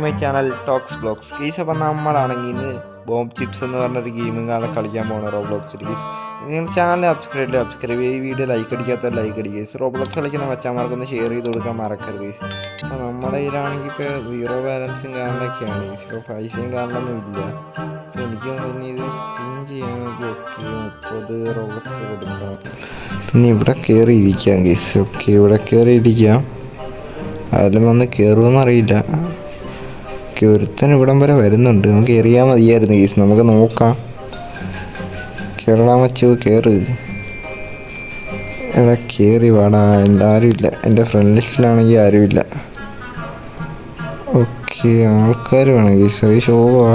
My channel talks blogs case. അപ്പം നമ്മളാണെങ്കിൽ ഇന്ന് ബോംബ് ചിപ്സ് എന്ന് പറഞ്ഞൊരു ഗെയിമും കളിക്കാൻ പോകണം റോബ്ലോക്സിൽ കേസ്. നിങ്ങൾ ചാനൽ സബ്സ്ക്രൈബ് ചെയ്യുക, ഈ വീഡിയോ ലൈക്ക് അടിക്കാത്ത ലൈക്ക് അടിക്കുക. റോബ്ലോക്സ് കളിക്കുന്ന മച്ചാന്മാർക്കൊന്ന് ഷെയർ ചെയ്ത് കൊടുക്കാൻ മറക്കരുത് കേസ്. അപ്പോൾ നമ്മുടെ കയ്യിലാണെങ്കിൽ ഇപ്പോൾ 0 ബാലൻസും കാരണമൊക്കെയാണ് കേസ്. ഇപ്പോൾ പൈസയും കാരണമൊന്നും ഇല്ല. അപ്പോൾ എനിക്ക് തോന്നുന്നു ഇത് സ്പിൻ ചെയ്യാമെങ്കിൽ ഓക്കെ 30 റോബ്ലോക്സ് കൊടുക്കണം. പിന്നെ ഇവിടെ കയറി ഇരിക്കാം കേസ്. ഓക്കെ, ഇവിടെ കയറി ഇരിക്കാം. അതിലും വന്ന് കയറുമെന്നറിയില്ല. ഒരുത്തൻ ഇവിടം വരെ വരുന്നുണ്ട്. നമുക്ക് എറിയാൻ മതിയായിരുന്നു കേസ്. നമുക്ക് നോക്കാം. കയറാൻ വെച്ചു, കയറ്. ഇവിടെ കയറി വാടാ. എല്ലാവരും ഇല്ല. എൻ്റെ ഫ്രണ്ട് ലിസ്റ്റിലാണെങ്കിൽ ആരുമില്ല. ഓക്കെ, ആൾക്കാർ വേണം കേസ്. അത് ഷോവാ.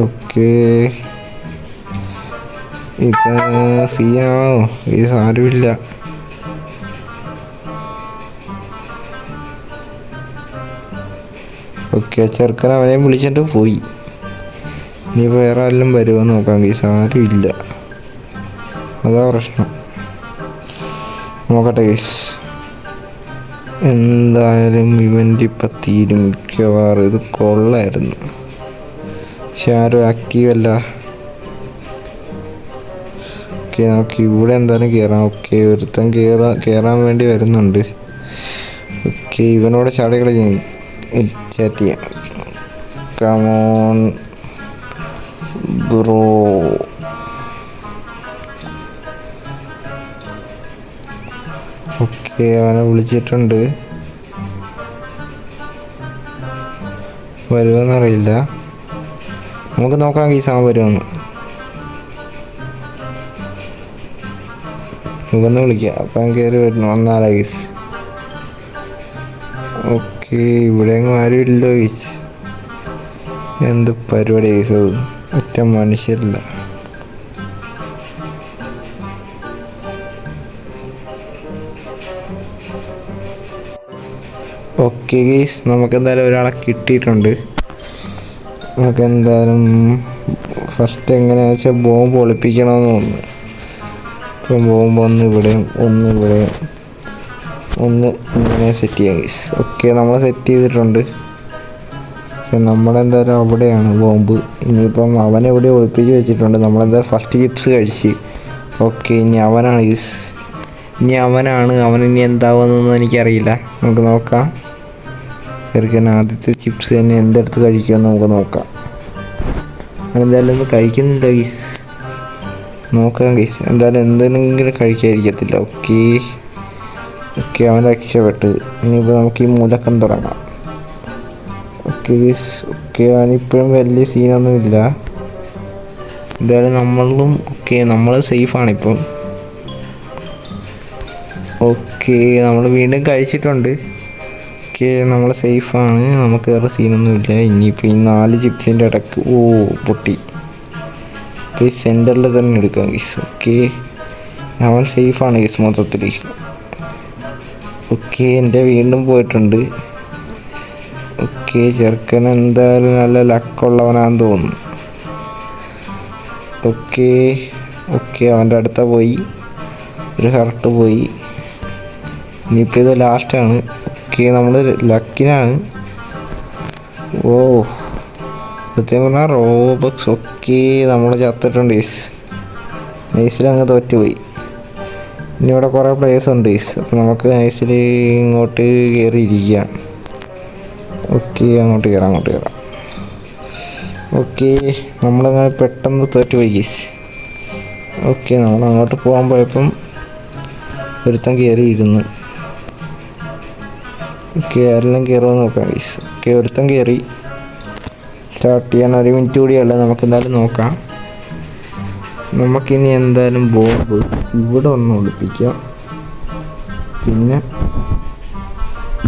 ഓക്കെ, ഇത് സീനാണോ കേസ്? ആരുമില്ല. ഓക്കെ, ചെറുക്കൻ അവനെയും വിളിച്ചിട്ട് പോയി. ഇനിയിപ്പോൾ വേറെ ആരെങ്കിലും വരുമോ നോക്കാം കേസ്. ആരും ഇല്ല, അതാ പ്രശ്നം. നോക്കട്ടെ കേസ്. എന്തായാലും ഇവൻ്റ് ഇപ്പം തീരും മിക്കവാറും. ഇത് കൊള്ളായിരുന്നു, പക്ഷെ ആരും ആക്റ്റീവ് അല്ല. ഓക്കെ, നമുക്ക് ഇവിടെ എന്തായാലും കയറാം. ഓക്കെ, ഒരുത്തൻ കയറാൻ വേണ്ടി വരുന്നുണ്ട്. ഓക്കെ, ഇവനോട് ചാടികൾ ചാറ്റ് ചെയ്യാം. Come on bro. ഓക്കെ, അവനെ വിളിച്ചിട്ടുണ്ട്. വരുമെന്നറിയില്ല. നമുക്ക് നോക്കാം ഈ സാധനം വരുമെന്ന്. ഇവന്ന് വിളിക്കാം. അപ്പം കയറി വരുന്നു. വന്നാലാ ഗീസ്. ഓക്കെ, ഇവിടെ എങ്ങും ആരും ഇല്ലോ ഗീസ്. എന്ത് പരിപാടി ഗീസ്? ഒറ്റ മനുഷ്യരില്ല. ഓക്കെ ഗീസ്, നമുക്കെന്തായാലും ഒരാളെ കിട്ടിയിട്ടുണ്ട്. നമുക്കെന്തായാലും ഫസ്റ്റ് എങ്ങനെയാണെന്ന് വെച്ചാൽ ബോംബ് ഒളിപ്പിക്കണമെന്ന് തോന്നുന്നു. ഇപ്പം ബോംബ് ഒന്ന് ഇവിടെയും ഒന്ന് ഇവിടെയും ഒന്ന് ഇങ്ങനെ സെറ്റ് ചെയ്യാം ഗൈസ്. ഓക്കെ, നമ്മൾ സെറ്റ് ചെയ്തിട്ടുണ്ട്. നമ്മളെന്തായാലും അവിടെയാണ് ബോംബ്. ഇനിയിപ്പം അവനെവിടെ ഒളിപ്പിച്ച് വെച്ചിട്ടുണ്ട്. നമ്മളെന്തായാലും ഫസ്റ്റ് ചിപ്സ് കഴിച്ച്. ഓക്കെ, ഇനി അവനാണ് ഗൈസ്. അവനിനി എന്താവുമെന്നൊന്നും എനിക്കറിയില്ല. നമുക്ക് നോക്കാം. ചെറുക്കൻ ആദ്യത്തെ ചിപ്സ് തന്നെ എന്തെടുത്ത് കഴിക്കുമെന്ന് നമുക്ക് നോക്കാം. അവനെന്തായാലും ഒന്ന് കഴിക്കുന്നുണ്ട് ഗൈസ്. നോക്കാം ഗൈസ്. എന്തായാലും എന്തെങ്കിലും കഴിക്കാതിരിക്കത്തില്ല. ഓക്കെ, അവൻ രക്ഷപ്പെട്ട്. ഇനിയിപ്പോൾ നമുക്ക് ഈ മൂലക്കം തുടങ്ങാം. ഓക്കെ, അവനിപ്പോഴും വലിയ സീനൊന്നുമില്ല. എന്തായാലും നമ്മൾ സേഫാണിപ്പം. ഓക്കെ, നമ്മൾ വീണ്ടും കഴിച്ചിട്ടുണ്ട്. ഓക്കെ, നമ്മൾ സേഫാണ്. നമുക്ക് വേറെ സീനൊന്നുമില്ല. ഇനിയിപ്പോൾ ഈ 4 ചിപ്സിൻ്റെ ഇടയ്ക്ക് പൊട്ടി. ഈ സെൻറ്ററിൽ തന്നെ എടുക്കാം ഗീസ്. ഓക്കെ, അവൻ സേഫാണ് ഗീസ് മൊത്തത്തിൽ. ഓക്കെ, എൻ്റെ വീണ്ടും പോയിട്ടുണ്ട്. ഓക്കെ, ചെറുക്കൻ എന്തായാലും നല്ല ലക്കുള്ളവനാന്ന് തോന്നുന്നു. ഓക്കെ, അവൻ്റെ അടുത്ത പോയി. ഒരു ഹർട്ട് പോയി. ഇനിയിപ്പോൾ ഇത് ലാസ്റ്റാണ്. ഓക്കെ, നമ്മൾ ലക്കിനാണ്. സത്യം പറഞ്ഞാൽ റോബക്സ്. ഓക്കെ, നമ്മൾ ചത്തിട്ടുണ്ട് ഗീസ്. നൈസിലങ്ങ് തോറ്റുപോയി. ഇനി ഇവിടെ കുറേ പ്ലേസ് ഉണ്ട് ഗീസ്. അപ്പോൾ നമുക്ക് നൈസിൽ ഇങ്ങോട്ട് കയറിയിരിക്കാം. ഓക്കെ, അങ്ങോട്ട് കയറാം. ഓക്കെ, നമ്മളങ്ങനെ പെട്ടെന്ന് തോറ്റുപോയി ഗീസ്. ഓക്കെ, നമ്മൾ അങ്ങോട്ട് പോകാൻ പോയപ്പം ഒരുത്തൻ കയറിയിരുന്നു. ഓക്കെ, ആരെല്ലാം കയറുമെന്ന് നോക്കാം ഗീസ്. ഓക്കെ, ഒരുത്തൻ കയറി. സ്റ്റാർട്ട് ചെയ്യാൻ 1 മിനിറ്റ് കൂടിയല്ല. നമുക്ക് എന്തായാലും നോക്കാം. നമുക്കിനി എന്തായാലും ബോംബ് ഇവിടെ ഒന്ന് ഒളിപ്പിക്കാം. പിന്നെ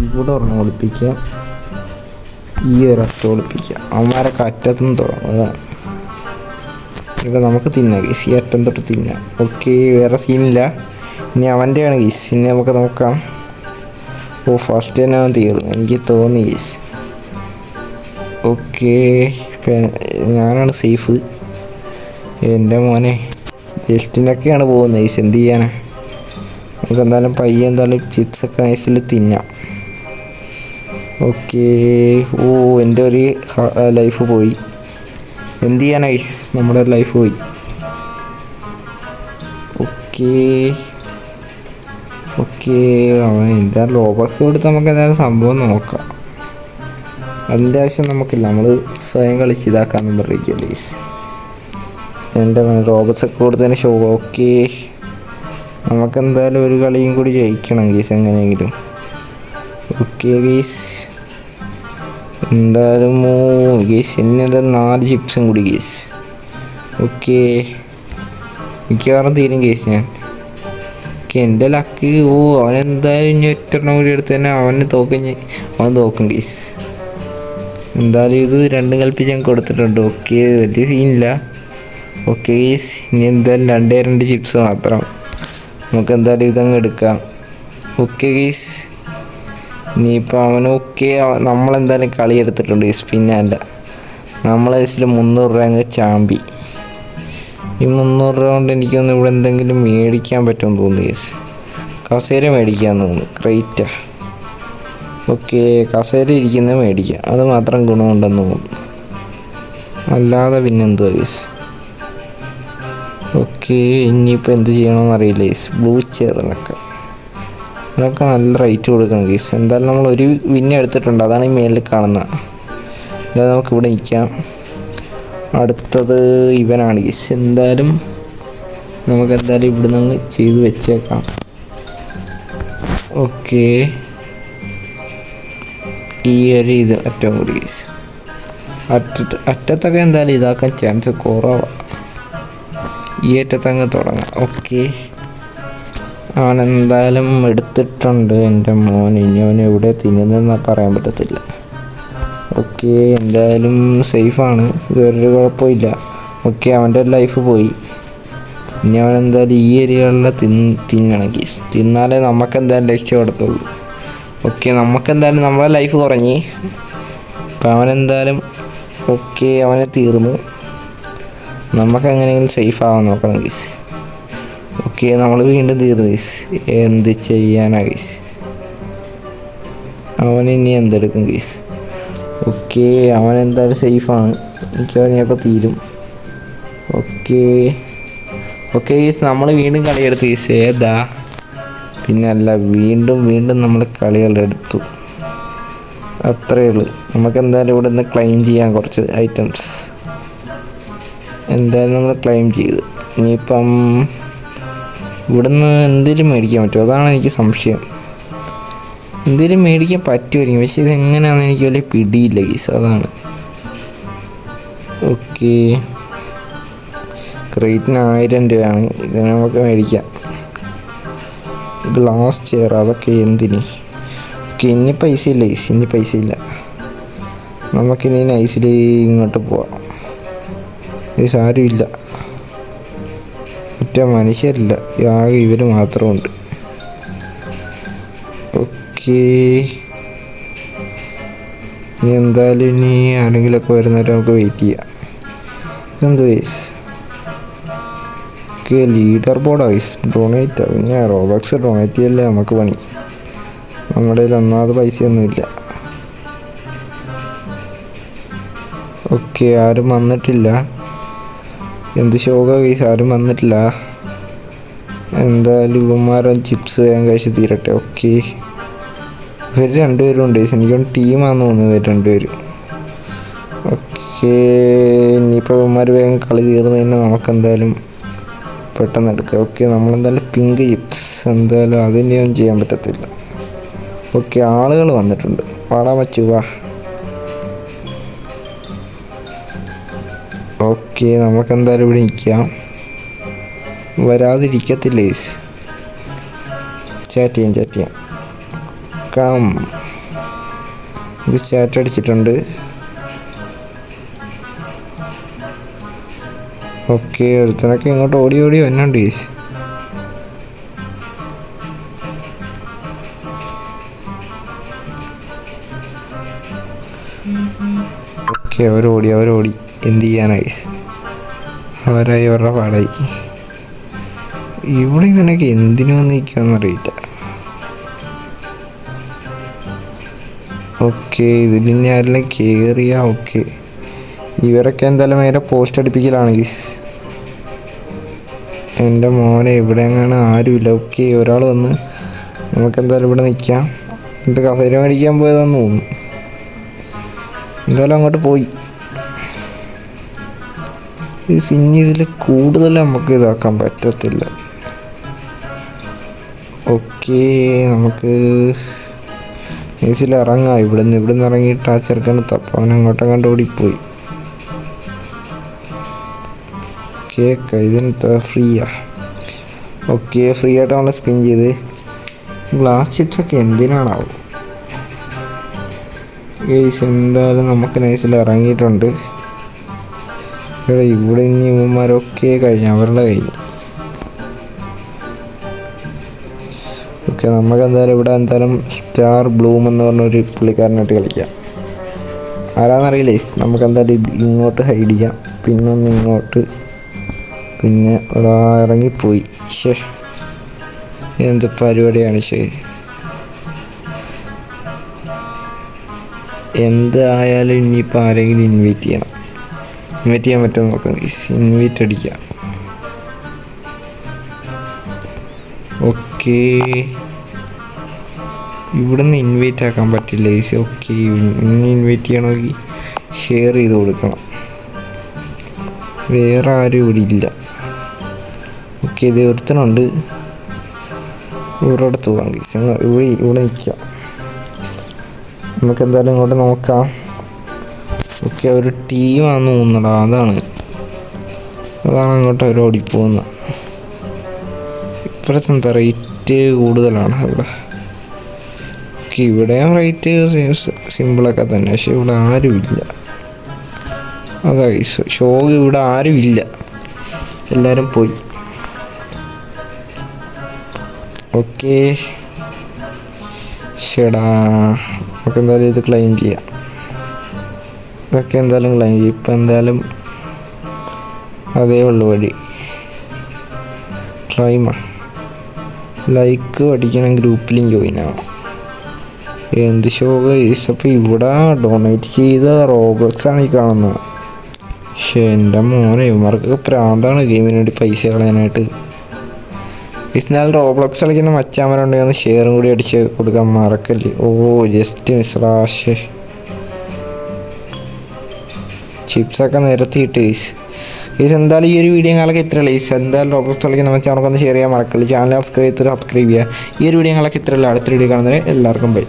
ഇവിടെ ഒരെണ്ണം ഒളിപ്പിക്കാം. ഈ ഒരൊറ്റ ഒളിപ്പിക്കാം. അവന്മാരൊക്കെ അറ്റത്തുനിന്ന് തുടങ്ങും. അതാണ് ഇവിടെ നമുക്ക് തിന്നാം ഗീസ്. ഈ അറ്റം തൊട്ട് തിന്നാം. ഓക്കെ, വേറെ സീനില്ല. ഇനി അവൻ്റെയാണ് ഗീസ്. ഇനി നമുക്ക് നോക്കാം. ഫസ്റ്റ് തന്നെ അവൻ തീർന്നു എനിക്ക് തോന്നി ഗീസ്. ഓക്കെ, ഞാനാണ് സേഫ്. എൻ്റെ മോനെ ജസ്റ്റിനൊക്കെയാണ് പോകുന്നത് ഗൈസ്. എന്ത് ചെയ്യാനാ? നമുക്ക് എന്തായാലും പയ്യെ എന്തായാലും ചിപ്സൊക്കെ നൈസിൽ തിന്നാം. ഓക്കേ. ഓ, എൻ്റെ ഒരു ലൈഫ് പോയി. എന്ത് ചെയ്യാൻ ഐസ്, നമ്മുടെ ലൈഫ് പോയി. ഓക്കേ ഓക്കേ, അവൻ എന്താ ലോബക്സ് കൊടുത്ത് നമുക്ക് എന്തായാലും സംഭവം നോക്കാം. അതിൻ്റെ ആവശ്യം നമുക്കില്ല, നമ്മൾ സ്വയം കളിച്ച് ഇതാക്കാമെന്ന് പറഞ്ഞിരിക്കുമല്ലോ ഗൈസ്. എൻ്റെ റോബോട്ട്സ് ഒക്കെ കൊടുത്തതിന് ഷോ. ഓക്കേ, നമുക്കെന്തായാലും ഒരു കളിയും കൂടി ജയിക്കണം ഗീസ് എങ്ങനെയെങ്കിലും. ഓക്കെ ഗീസ്, എന്തായാലും ഗീസ് ഇനി 4 ചിപ്സും കൂടി ഗീസ്. ഓക്കെ, മിക്കവാറും തീരും ഗീസ് ഞാൻ. ഓക്കെ, എൻ്റെ ലക്ക്. ഓ, അവനെന്തായാലും ഇനി ഒറ്റെണ്ണം കൂടി എടുത്ത് തന്നെ അവൻ തോക്കും ഗീസ്. എന്തായാലും ഇത് രണ്ടും കൽപ്പിച്ച് ഞാൻ കൊടുത്തിട്ടുണ്ട്. ഓക്കെ, വലിയ സീനില്ല. ഓക്കെ ഗീസ്, ഇനി എന്തായാലും 2 ചിപ്സ് മാത്രം. നമുക്ക് എന്തായാലും ഇതങ്ങ് എടുക്കാം. ഓക്കെ ഗീസ്, ഇനിയിപ്പോൾ അവൻ ഓക്കെ. നമ്മളെന്തായാലും കളി എടുത്തിട്ടുണ്ട് ഗീസ്. പിന്നെ അല്ല, നമ്മളെ കേസിൽ 300 രൂപ അങ്ങ് ചാമ്പി. ഈ 300 രൂപ കൊണ്ട് എനിക്കൊന്ന് ഇവിടെ എന്തെങ്കിലും മേടിക്കാൻ പറ്റുമെന്ന് തോന്നുന്നു ഗീസ്. കസേര മേടിക്കാമെന്ന് തോന്നുന്നു, ക്രേറ്റാ. ഓക്കെ, കസേര ഇരിക്കുന്നത് മേടിക്കാം, അത് മാത്രം ഗുണമുണ്ടെന്ന് തോന്നുന്നു. അല്ലാതെ പിന്നെന്തുവാ ഗീസ്. ഓക്കെ, ഇനിയിപ്പോൾ എന്ത് ചെയ്യണമെന്ന് അറിയില്ല ഗീസ്. ബ്ലൂ ചെയറിനൊക്കെ നല്ല റേറ്റ് കൊടുക്കണം ഗീസ്. എന്തായാലും നമ്മൾ ഒരു വിന്ന് എടുത്തിട്ടുണ്ട്, അതാണ് ഈ മേലിൽ കാണുന്നത്. എന്തായാലും നമുക്കിവിടെ നിൽക്കാം. അടുത്തത് ഇവനാണ് ഗീസ്. എന്തായാലും നമുക്കെന്തായാലും ഇവിടെ നിന്ന് ചെയ്ത് വെച്ചേക്കാം. ഓക്കെ, ഈ ഒരു ഇത് അറ്റവും കൂടി ഗീസ്. അറ്റത്തൊക്കെ എന്തായാലും ഇതാക്കാൻ ചാൻസ് കുറവാണ്. ഈ അറ്റത്തങ്ങ് തുടങ്ങാം. ഓക്കെ, അവനെന്തായാലും എടുത്തിട്ടുണ്ട് എൻ്റെ മോൻ. ഇനി അവൻ എവിടെ തിന്നുന്നതെന്ന് പറയാൻ പറ്റത്തില്ല. ഓക്കെ, എന്തായാലും സേഫാണ്, ഇതൊരു കുഴപ്പമില്ല. ഓക്കെ, അവൻ്റെ ലൈഫ് പോയി. ഇനി അവനെന്തായാലും ഈ ഏരിയകളിൽ തിന്നണം ഗീസ്. തിന്നാലേ നമുക്കെന്തായാലും രക്ഷപ്പെടത്തുള്ളൂ. ഓക്കെ, നമുക്കെന്തായാലും നമ്മളെ ലൈഫ് കുറഞ്ഞ്. അപ്പം അവനെന്തായാലും ഓക്കെ, അവനെ തീർന്നു. നമുക്കെങ്ങനെയെങ്കിലും സേഫ് ആവാൻ നോക്കണം ഗീസ്. ഓക്കെ, നമ്മൾ വീണ്ടും തീർന്നു ഗീസ്. എന്ത് ചെയ്യാനാ ഗീസ്, അവനിനി എന്തെടുക്കും ഗീസ്. ഓക്കെ, അവനെന്തായാലും സേഫാണ്. എനിക്ക് അവനിപ്പോൾ തീരും. ഓക്കെ ഓക്കെ ഗീസ്, നമ്മൾ വീണ്ടും കളിയെടുത്തു ഗീസ്. ഏതാ പിന്നെ അല്ല, വീണ്ടും നമ്മൾ കളികളെടുത്തു. അത്രയേ ഉള്ളൂ. നമുക്കെന്തായാലും ഇവിടെ നിന്ന് ക്ലെയിം ചെയ്യാൻ കുറച്ച് ഐറ്റംസ്. എന്തായാലും നമ്മൾ ക്ലെയിം ചെയ്തു. ഇനിയിപ്പം ഇവിടുന്ന് എന്തെങ്കിലും മേടിക്കാൻ പറ്റുമോ, അതാണ് എനിക്ക് സംശയം. എന്തെങ്കിലും മേടിക്കാൻ പറ്റുമായിരിക്കും, പക്ഷെ ഇതെങ്ങനെയാണെന്ന് എനിക്ക് വലിയ പിടിയില്ല ഗീസ്, അതാണ്. ഓക്കെ, ക്രേറ്റിന് 1000 രൂപയാണ്. ഇത് നമുക്ക് മേടിക്കാം. ഗ്ലാസ് ചെയർ, അതൊക്കെ എന്തിന്. ഓക്കെ, ഇനി പൈസ ഇല്ല ഗീസ്, ഇനി പൈസ ഇല്ല. നമുക്കിനി നൈസിൽ ഇങ്ങോട്ട് പോവാം ഗീസ്. ആരുമില്ല, ഒറ്റ മനുഷ്യരില്ല, ആകെ ഇവർ മാത്രമുണ്ട്. ഓക്കെ, ഇനി എന്തായാലും ഇനി ആരെങ്കിലുമൊക്കെ വരുന്നവരെ നമുക്ക് വെയിറ്റ് ചെയ്യാം. ഇതെന്ത് guys. Okay, leader board guys. Donate, പിന്നെ റോബക്സ് ഡൊണേറ്റ് ചെയ്യല്ലേ നമുക്ക് പണി. നമ്മുടെ കയ്യിൽ ഒന്നാമത് പൈസയൊന്നുമില്ല. ഓക്കെ, ആരും വന്നിട്ടില്ല. എന്ത് ശോക ഗൈസ്, ആരും വന്നിട്ടില്ല. എന്തായാലും ഇവന്മാരും ചിപ്സ് വേഗം കഴിച്ച് തീരട്ടെ. ഓക്കെ, ഇവർ 2 പേരും ഉണ്ട് ഗൈസ്. എനിക്കൊന്ന് ടീമാണെന്ന് തോന്നുന്നു ഇവർ 2 പേരും. ഓക്കെ, ഇനിയിപ്പോൾ ഇവന്മാർ വേഗം കളി തീർന്നതിന് നമുക്കെന്തായാലും പെട്ടെന്ന് എടുക്കാം. ഓക്കെ, നമ്മളെന്തായാലും പിങ്ക് ചിപ്സ്, എന്തായാലും അതിനെയൊന്നും ചെയ്യാൻ പറ്റത്തില്ല. ഓക്കെ, ആളുകൾ വന്നിട്ടുണ്ട്. പാടാൻ പറ്റൂ, വാ. ഓക്കെ, നമുക്കെന്തായാലും ഇവിടെ നിൽക്കാം. വരാതിരിക്കത്തില്ല ഗൈസ്. ചാറ്റ് ചെയ്യാം. കം, ഇത് ചാറ്റ് അടിച്ചിട്ടുണ്ട്. ഓക്കെ, ഒരുത്തനൊക്കെ ഇങ്ങോട്ട് ഓടി വന്നുണ്ട് ഗൈസ്. ഓക്കെ, അവരോടി. എന്ത് ചെയ്യാനായി, അവരായി അവരുടെ പാടായി. ഇവിടെ ഇവനൊക്കെ എന്തിനു വന്നിരിക്കാന്നറിയില്ല. ഓക്കെ, ഇതിൽ ഇനി ആരെല്ലാം കയറിയാ ഓക്കെ. ഇവരൊക്കെ എന്തായാലും നേരെ പോസ്റ്റ് അടിപ്പിക്കലാണ് ഗീസ്. എൻ്റെ മോനെ ഇവിടെ അങ്ങനെ ആരുമില്ല. ഓക്കെ, ഒരാൾ വന്ന് നമുക്കെന്തായാലും ഇവിടെ നിൽക്കാം. എന്നിട്ട് കസേര മേടിക്കാൻ പോയതാന്ന് തോന്നുന്നു. എന്തായാലും അങ്ങോട്ട് പോയി. ഇനി ഇതിൽ കൂടുതൽ നമുക്ക് ഇതാക്കാൻ പറ്റത്തില്ല. ഓക്കെ, നമുക്ക് ഇറങ്ങാം. ഇവിടുന്ന് ഇറങ്ങിയിട്ട് ആ ചെറുക്കന് തപ്പവൻ അങ്ങോട്ടും കണ്ട് ഓടിപ്പോയി. കേക്ക് ഇതിന് ഫ്രീയാ. ഓക്കെ, ഫ്രീ ആയിട്ട് നമ്മൾ സ്പിൻ ചെയ്ത്. ഗ്ലാസ് ചിപ്സൊക്കെ എന്തിനാണാവും ഗെയ്സ്. എന്തായാലും നമുക്ക് നൈസിൽ ഇറങ്ങിയിട്ടുണ്ട്. ഇവിടെ ഇനി ഇവന്മാരൊക്കെ കഴിഞ്ഞു, അവരുടെ കഴിഞ്ഞു. ഓക്കെ, നമുക്ക് എന്തായാലും ഇവിടെ എന്തായാലും സ്റ്റാർ ബ്ലൂം എന്ന് പറഞ്ഞൊരു പുള്ളിക്കാരനായിട്ട് കളിക്കാം. ആരാന്നറിയില്ലേ. നമുക്ക് എന്തായാലും ഇങ്ങോട്ട് ഹൈഡ് ചെയ്യാം, പിന്നെ ഒന്ന് ഇങ്ങോട്ട്, പിന്നെ ഇവിടെ ഇറങ്ങിപ്പോയി. എന്ത് പരിപാടിയാണ് എന്തായാലും ഇനിയിപ്പോൾ ആരെങ്കിലും ഇൻവൈറ്റ് ചെയ്യാൻ പറ്റുമോ നോക്കാം. ഇൻവൈറ്റ് അടിക്കാം. ഓക്കെ, ഇവിടുന്ന് ഇൻവൈറ്റ് ആക്കാൻ പറ്റില്ല ഈസി. ഓക്കെ, ഇനി ഇൻവൈറ്റ് ചെയ്യണമെങ്കിൽ ഷെയർ ചെയ്ത് കൊടുക്കണം. വേറെ ആരും ഇവിടെ ഇല്ല. ഓക്കെ, ഇത് ഒരുത്തനുണ്ട്. ഇവരോടത്ത് പോകാം ഗീസ്. ഇവിടെ നിൽക്കാം. നമുക്ക് എന്തായാലും ഇങ്ങോട്ട് നോക്കാം. ഓക്കെ, ഒരു ടീമാണെന്ന് തോന്നുന്നടാ. അതാണ് അങ്ങോട്ട് അവർ ഓടിപ്പോകുന്നത്. ഇപ്പോഴത്തെ എന്താ റേറ്റ് കൂടുതലാണ് ഇവിടെ. ഓക്കെ, ഇവിടെയും റേറ്റ് സിമ്പിളൊക്കെ തന്നെ, പക്ഷെ ഇവിടെ ആരുമില്ല. അതാ ഷോ, ഇവിടെ ആരുമില്ല, എല്ലാവരും പോയി. ഓക്കെ, ശരിടാ, നമുക്ക് എന്തായാലും ഇത് ക്ലെയിം ചെയ്യാം. ഇതൊക്കെ എന്തായാലും ക്ലെയിം ചെയ്യും. ഇപ്പം എന്തായാലും അതേ ഉള്ളു വഴി. ക്ലൈമാ ലൈക്ക് അടിക്കണം, ഗ്രൂപ്പിലും ജോയിൻ ആവാം. എന്ത് ഷോ ഗൈസ്. അപ്പോൾ ഇവിടെ ഡൊണേറ്റ് ചെയ്ത റോബ്ലോക്സ് ആണ് ഈ കാണുന്നത്. പക്ഷേ എൻ്റെ മോനെ, ഇവന്മാർക്കൊക്കെ പ്രാന്താണ് ഗെയിമിന് വേണ്ടി പൈസ കളയാനായിട്ട്. എന്നാൽ റോബ്ലോക്സ് കളിക്കുന്ന മച്ചാമരുണ്ടെങ്കിൽ ഒന്ന് ഷെയറും കൂടി അടിച്ച് കൊടുക്കാൻ മറക്കല്ലേ. ഓ, ജസ്റ്റ് മിസ്റാഷ്. ചിപ്സൊക്കെ നിരത്തിയിട്ട് ഗൈസ്. എന്തായാലും ഈ ഒരു വീഡിയോ കാലൊക്കെ ഇത്ര ലൈസ്. എന്തായാലും റോബ്ലോക്സ് കളിക്കുന്ന മച്ചാമർക്കൊന്ന് ഷെയർ ചെയ്യാൻ മറക്കല്ലേ. ചാനൽ സബ്സ്ക്രൈബ് ചെയ്യുക. ഈ ഒരു വീഡിയോ കാലൊക്കെ ഇത്രയല്ല. അടുത്ത വീഡിയോ കാണുന്നത് എല്ലാവർക്കും ബൈ.